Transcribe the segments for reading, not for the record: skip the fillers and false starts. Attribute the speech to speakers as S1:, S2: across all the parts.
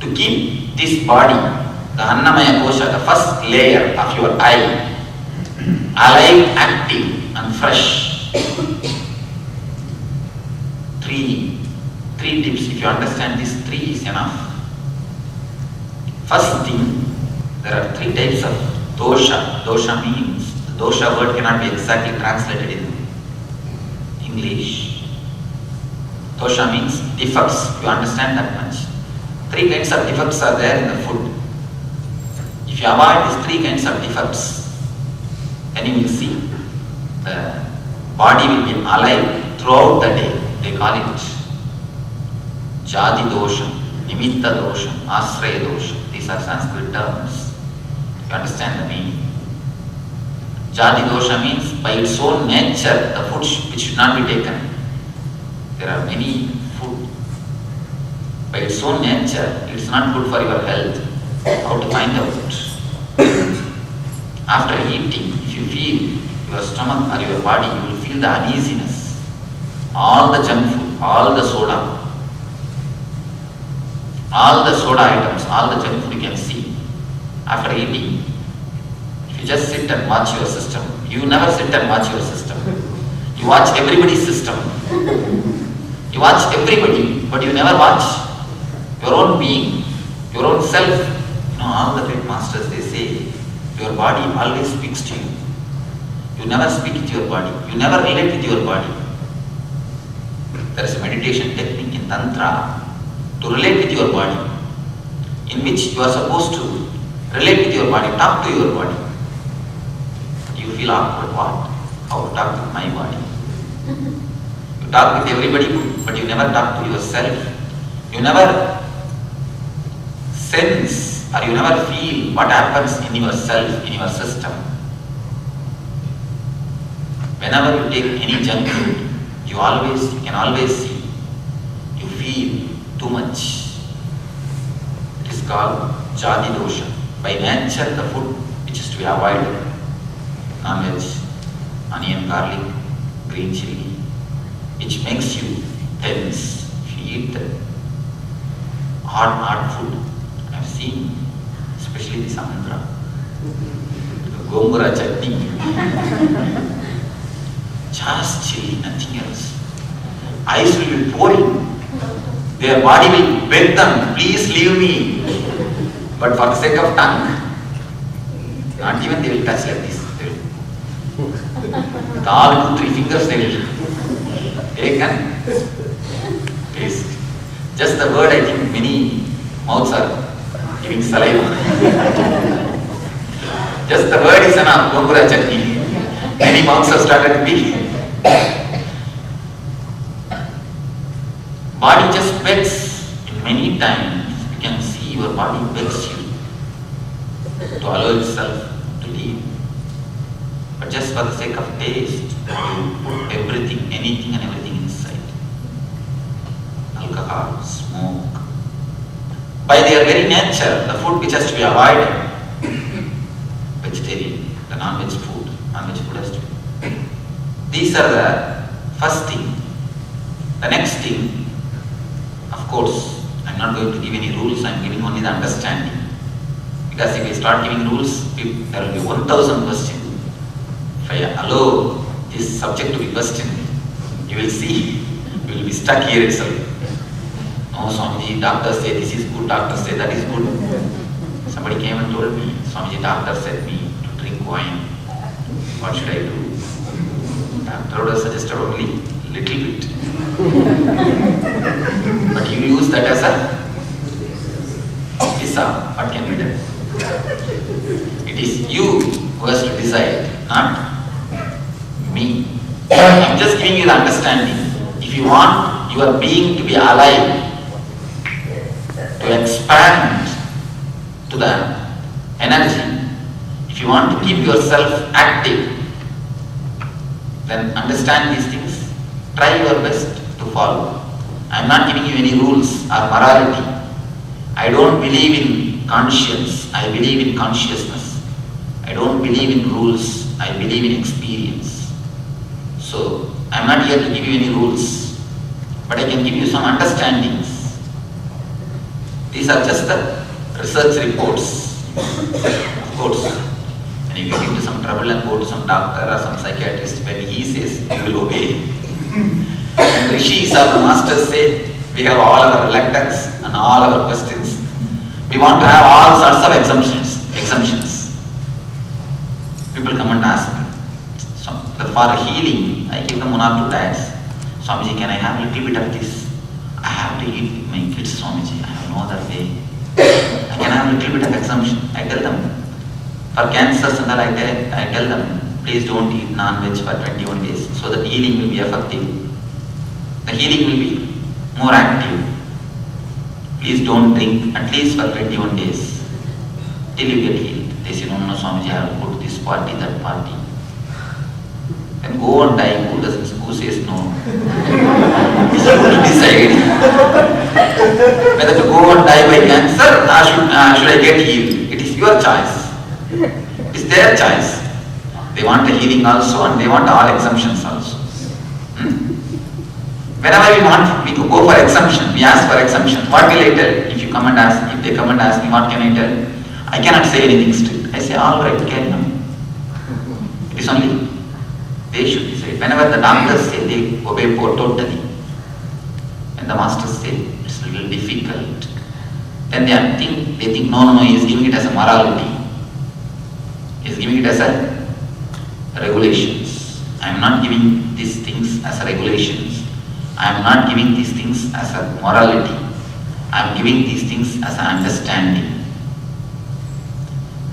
S1: to keep this body, the Annamaya Kosha, the first layer of your eye, alive, active and fresh. Three tips. If you understand this, 3 is enough. First thing, there are 3 types of dosha. Dosha means, the dosha word cannot be exactly translated in English. Dosha means defects. You understand that much. 3 kinds of defects are there in the food. If you avoid these 3 kinds of defects, then you will see the body will be alive throughout the day. They call it Jadi dosha, Nimitta dosha, Asraya dosha. These are Sanskrit terms. You understand the meaning? Jadi dosha means by its own nature, the food which should not be taken. There are many food. By its own nature, it is not good for your health. How to find out? After eating, if you feel your stomach or your body, you will feel the uneasiness. All the junk food, all the soda items, all the junk food you can see. After eating, if you just sit and watch your system, you never sit and watch your system. You watch everybody's system. You watch everybody, but you never watch your own being, your own self. You know, all the great masters, they say, your body always speaks to you. You never speak to your body. You never relate with your body. There is a meditation technique in Tantra to relate with your body, in which you are supposed to relate with your body, talk to your body. You feel awkward, what? How to talk with my body? You talk with everybody, but you never talk to yourself. You never sense or you never feel what happens in yourself, in your system. Whenever you take any junk food, you can always see, you feel too much. It is called Jadi dosha. By nature, the food which is to be avoided, non-veg, onion, garlic, green chili, which makes you tense. If you eat the hard food, I have seen, especially the Andhra, gongura chutney, just chili, nothing else. Ice will be pouring. Their body will beg them, please leave me. But for the sake of tongue, not even they will touch like this. With all 2-3 fingers they will take and taste. Just the word, I think many mouths are giving saliva. Just the word is enough, gongura chutney. Many mouths have started to be. Body just begs. In many times you can see your body begs you to allow itself to leave. But just for the sake of taste, you put everything, anything and everything inside. Alcohol, smoke. By their very nature, the food which has to be avoided, vegetarian, the non-veg food has to be. These are the first thing. The next thing, of course, I'm not going to give any rules, I'm giving only the understanding. Because if I start giving rules, there will be 1,000 questions. If I allow this subject to be questioned, you will see, you will be stuck here itself. No, Swamiji, doctors say this is good, doctors say that is good. Somebody came and told me, Swamiji, doctor said me to drink wine. What should I do? Doctor would have suggested only little bit. But you use that as a visa. What can be done? It is you who has to decide, not me. I'm just giving you the understanding. If you want your being to be alive, to expand to the energy, if you want to keep yourself active, then understand these things. Try your best to follow. I am not giving you any rules or morality. I don't believe in conscience. I believe in consciousness. I don't believe in rules. I believe in experience. So, I am not here to give you any rules, but I can give you some understandings. These are just the research reports. Of course, when you get into some trouble and go to some doctor or some psychiatrist, when he says, you will obey. And rishis or the masters say, we have all our reluctance and all our questions. We want to have all sorts of exemptions. People come and ask me. So, for healing, I give them 1 or 2 diets. Swamiji, can I have a little bit of this? I have to eat my kids, Swamiji. I have no other way. I can have a little bit of exemption. I tell them. For cancers and all, I tell them, please don't eat non-veg for 21 days so that healing will be effective. The healing will be more active. Please don't drink at least for 21 days till you get healed. They say, no, Swamiji, I will go to this party, that party. Then go and die. Who says no? You will decide whether to go and die by cancer or should I get healed. It is your choice. It is their choice. They want the healing also and they want all exemptions also. Whenever we go for exemption, we ask for exemption. What will I tell? If they come and ask me, what can I tell? I cannot say anything strict. I say, all right, carry on. It is only they should decide. Whenever the doctors say, they obey totally. When the masters say it's a little difficult, then they think, no, he is giving it as a morality. He is giving it as a regulations. I am not giving these things as a regulations. I am not giving these things as a morality. I am giving these things as an understanding.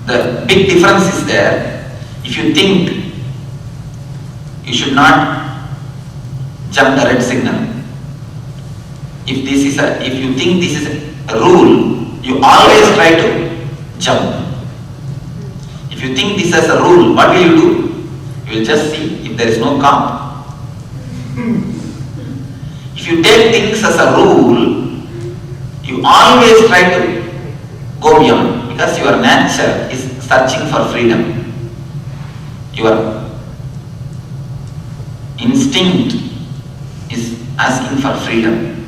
S1: The big difference is there. If you think you should not jump the red signal. If you think this is a rule, you always try to jump. If you think this as a rule, what will you do? You will just see if there is no calm. If you take things as a rule, you always try to go beyond because your nature is searching for freedom. Your instinct is asking for freedom.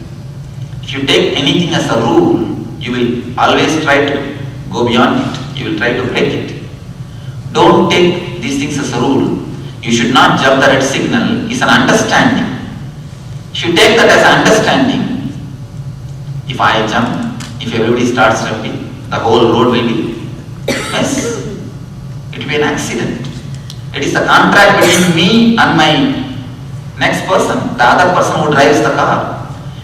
S1: If you take anything as a rule, you will always try to go beyond it. You will try to break it. Don't take these things as a rule. You should not jump the red signal. It's an understanding. If you take that as an understanding, if I jump, if everybody starts jumping, the whole road will be mess. It will be an accident. It is a contract between me and my next person, the other person who drives the car.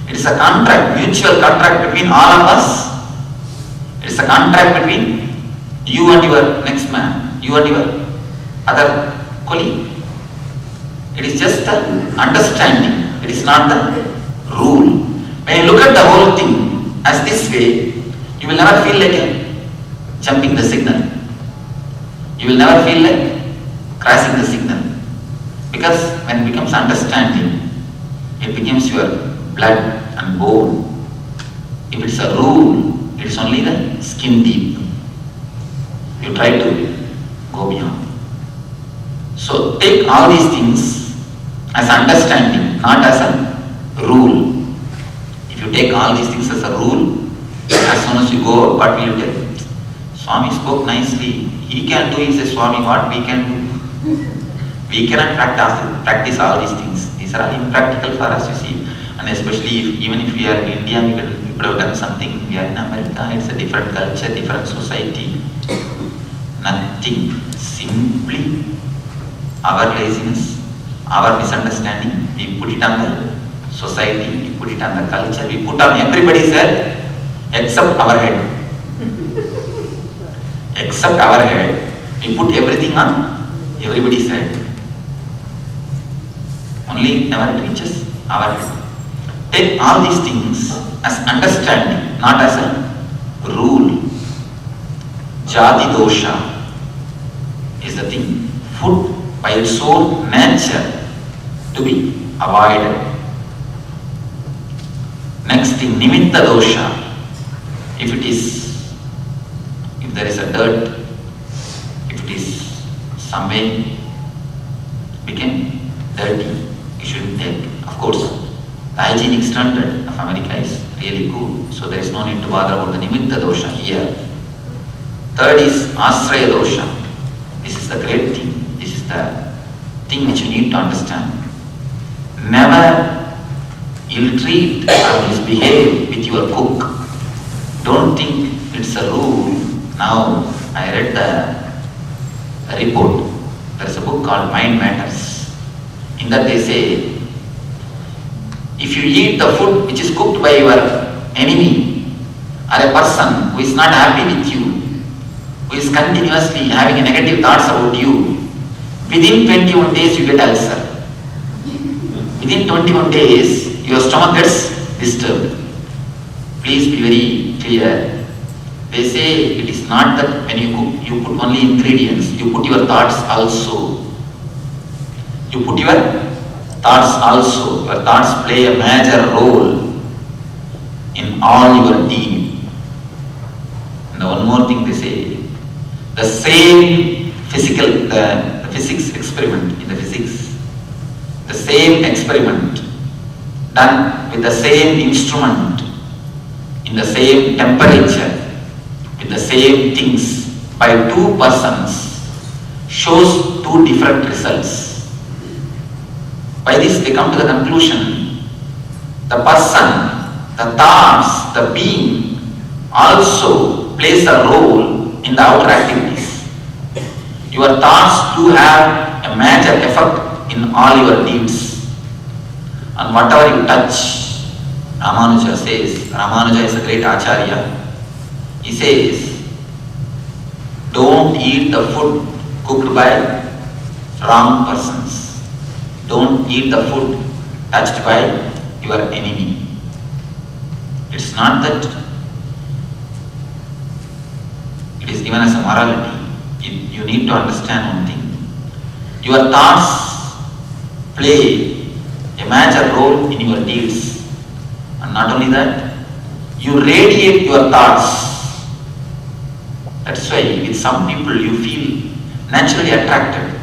S1: It is a contract, mutual contract between all of us. It is a contract between you and your next man, you and your other colleague. It is just the understanding. It is not the rule. When you look at the whole thing as this way, you will never feel like jumping the signal. You will never feel like crossing the signal. Because when it becomes understanding, it becomes your blood and bone. If it's a rule, it is only the skin deep. You try to go beyond. So take all these things as understanding, not as a rule. If you take all these things as a rule, as soon as you go, what will you tell? Swami spoke nicely. He can do, he says, Swami, what we can do? We cannot practice all these things. These are all impractical for us, you see. And especially even if we are in India, we could have done something. We are in America, it's a different culture, different society. Nothing. Simply our laziness, our misunderstanding, we put it on the society, we put it on the culture, we put on everybody's head except our head. Except our head, we put everything on everybody's head. Only never reaches our head. Take all these things as understanding, not as a rule. Jati dosha is the thing. Food by its own nature to be avoided. Next thing, nimitta dosha. If there is a dirt, if it is some way became dirty, you shouldn't take. Of course, the hygienic standard of America is really good. So there is no need to bother about the nimitta dosha here. Third is asraya dosha. This is the great thing. This is the thing which you need to understand. Never ill-treat or misbehave with your cook. Don't think it's a rule. Now, I read the report. There is a book called Mind Matters. In that they say, if you eat the food which is cooked by your enemy or a person who is not happy with you, who is continuously having negative thoughts about you, within 21 days you get ulcer. Within 21 days, your stomach gets disturbed. Please be very clear. They say it is not that when you cook, you put only ingredients, you put your thoughts also. You put your thoughts also. Your thoughts play a major role in all your deed. And one more thing they say, the same physical, the physics experiment in the physics, the same experiment done with the same instrument, in the same temperature, with the same things by two persons shows two different results. By this they come to the conclusion, the person, the thoughts, the being also plays a role in the outer activities. Your thoughts do have a major effect in all your deeds. And whatever you touch, Ramanuja says, Ramanuja is a great acharya. He says, don't eat the food cooked by wrong persons. Don't eat the food touched by your enemy. It's not that it is given as a morality. You need to understand one thing. Your thoughts play a major role in your deeds. And not only that, you radiate your thoughts. That's why with some people you feel naturally attracted.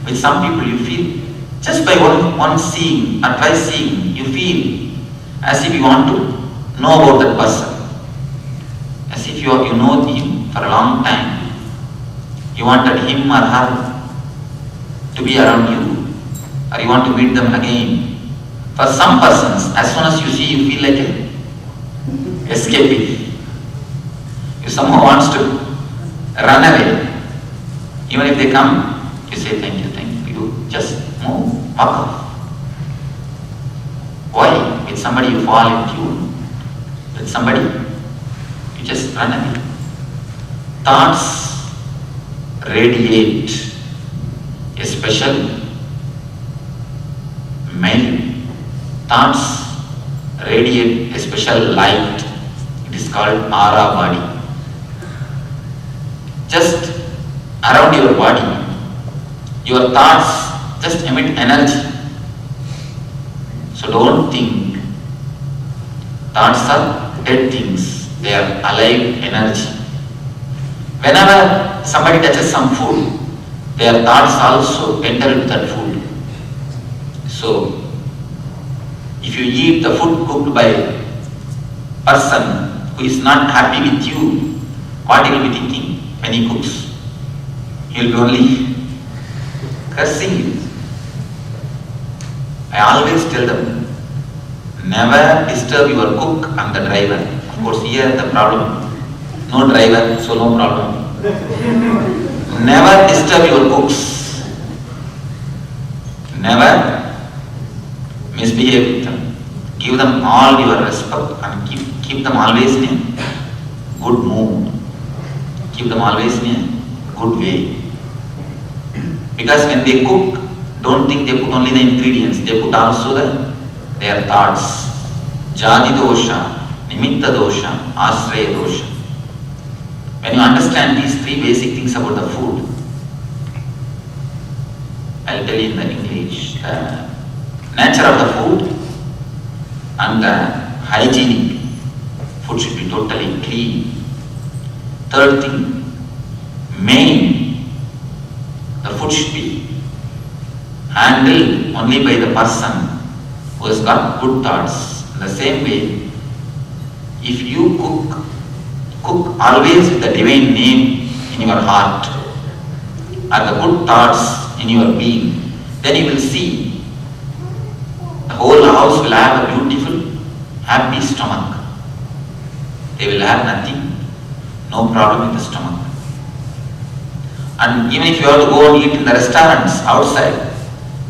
S1: With some people you feel just by one seeing or twice seeing, you feel as if you want to know about that person. As if you know him for a long time. You wanted him or her to be around you, or you want to meet them again. For some persons, as soon as you see, you feel like escaping. You somehow wants to run away. Even if they come, you say thank you. You just move, walk off. Why? With somebody you fall in tune. With somebody, you just run away. Thoughts radiate a special mail. Thoughts radiate a special light. It is called aura body. Just around your body, your thoughts just emit energy. So don't think thoughts are dead things. They are alive energy. Whenever somebody touches some food, their thoughts also enter into that food. So, if you eat the food cooked by a person who is not happy with you, what he will be thinking when he cooks? He will be only cursing you. I always tell them, never disturb your cook and the driver. Of course, here the problem, no driver, so no problem. Never disturb your cooks. Never misbehave with them. Give them all your respect and keep them always in a good mood. Keep them always in a good way. Because when they cook, don't think they put only the ingredients, they put also their thoughts. Jadi dosha, nimitta dosha, asraya dosha. When you understand these three basic things about the food, I'll tell you in the English, the nature of the food and the hygienic. Food should be totally clean. Third thing, main, the food should be handled only by the person who has got good thoughts. In the same way, If you cook always with the divine name in your heart, or the good thoughts in your being, then you will see the whole house will have a beautiful, happy stomach. They will have nothing, no problem in the stomach. And even if you have to go and eat in the restaurants outside,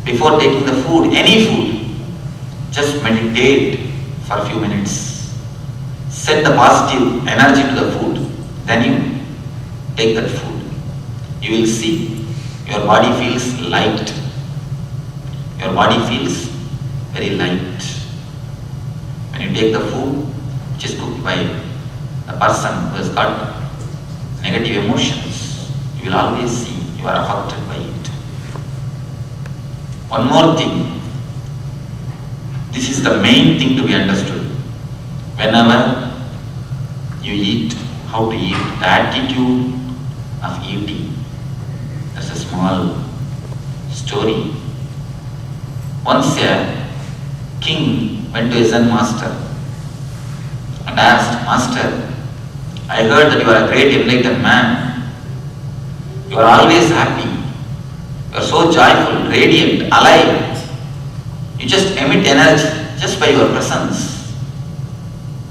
S1: before taking the food, any food, just meditate for a few minutes. Set the positive energy to the food, then you take that food. You will see your body feels light. Your body feels very light. When you take the food which is cooked by a person who has got negative emotions, you will always see you are affected by it. One more thing, this is the main thing to be understood. Whenever you eat, how to eat, the attitude of eating. That's a small story. Once a king went to a Zen master and asked, "Master, I heard that you are a great enlightened man. You are always happy. You are so joyful, radiant, alive. You just emit energy just by your presence.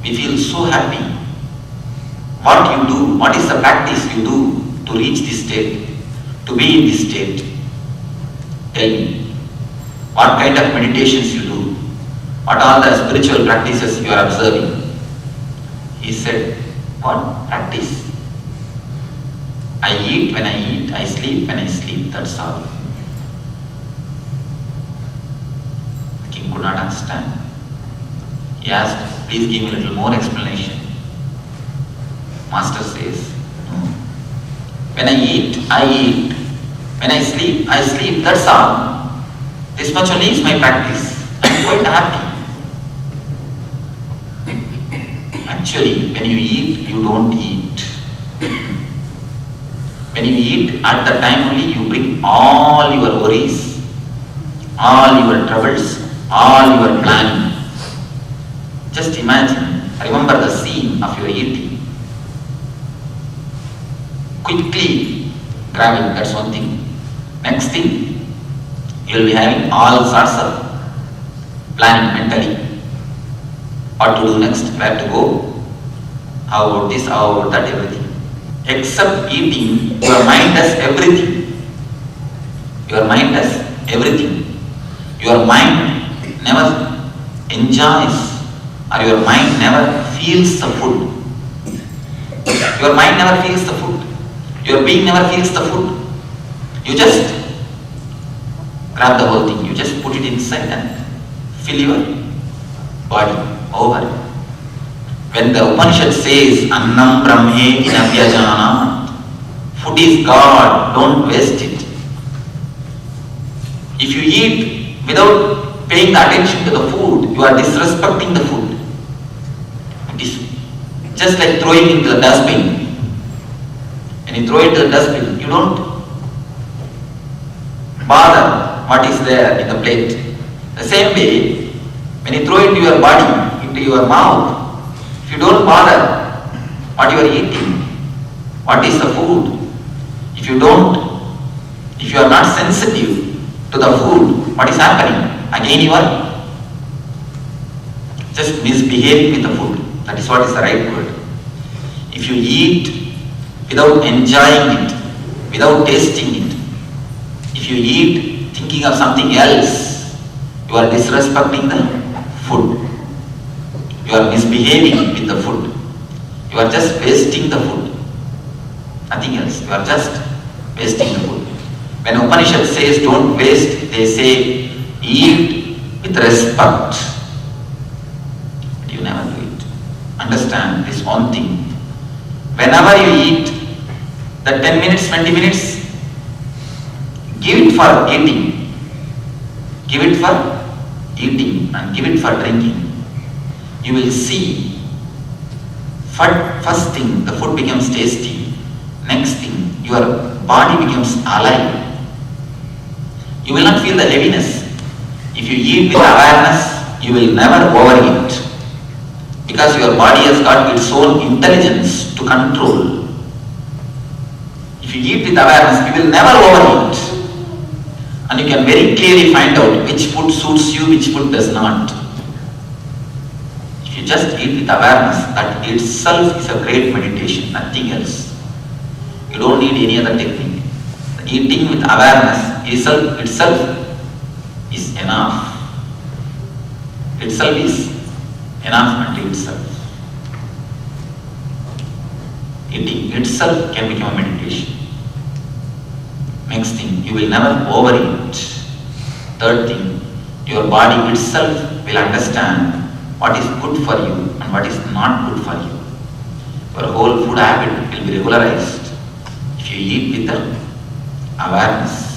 S1: We feel so happy. What you do, what is the practice you do to reach this state, to be in this state? Tell me, what kind of meditations you do? What are the spiritual practices you are observing?" He said, "What practice? I eat when I eat, I sleep when I sleep, that's all." The king could not understand. He asked, "Please give me a little more explanation." Master says, "No. When I eat, I eat. When I sleep, that's all. This much only is my practice. I am quite happy." Actually, when you eat, you don't eat. When you eat, at the time only you bring all your worries, all your troubles, all your planning. Just imagine, remember the scene of your eating. Quickly grabbing, that's one thing. Next thing, you will be having all sorts of planning mentally. What to do next, where to go, how about this, how about that, everything. Except eating, your mind does everything. Your mind does everything. Your mind never enjoys, or your mind never feels the food. Your mind never feels the food. Your being never feels the food. You just grab the whole thing, you just put it inside and fill your body over. When the Upanishad says, "Annam Brahme Inavyajana," food is God, don't waste it. If you eat without paying the attention to the food, you are disrespecting the food. It is just like throwing into the dustbin. When you throw it to the dustbin, you don't bother what is there in the plate. The same way, when you throw it into your body, into your mouth, if you don't bother what you are eating, what is the food, if you are not sensitive to the food, what is happening? Again you are just misbehaving with the food. That is what is the right word. If you eat without enjoying it, without tasting it, if you eat thinking of something else, you are disrespecting the food. You are misbehaving with the food. You are just wasting the food. Nothing else. You are just wasting the food. When Upanishad says don't waste, they say eat with respect. But you never do it. Understand this one thing. Whenever you eat, that 10 minutes, 20 minutes, give it for eating. Give it for eating and give it for drinking. You will see, first thing, the food becomes tasty. Next thing, your body becomes alive. You will not feel the heaviness. If you eat with awareness, you will never overeat. Because your body has got its own intelligence to control. If you eat with awareness, you will never overeat. And you can very clearly find out which food suits you, which food does not. If you just eat with awareness, that itself is a great meditation, nothing else. You don't need any other technique. Eating with awareness itself is enough. Itself is enough unto itself. Eating itself can become a meditation. Next thing, you will never overeat. Third thing, your body itself will understand what is good for you and what is not good for you. Your whole food habit will be regularized if you eat with the awareness.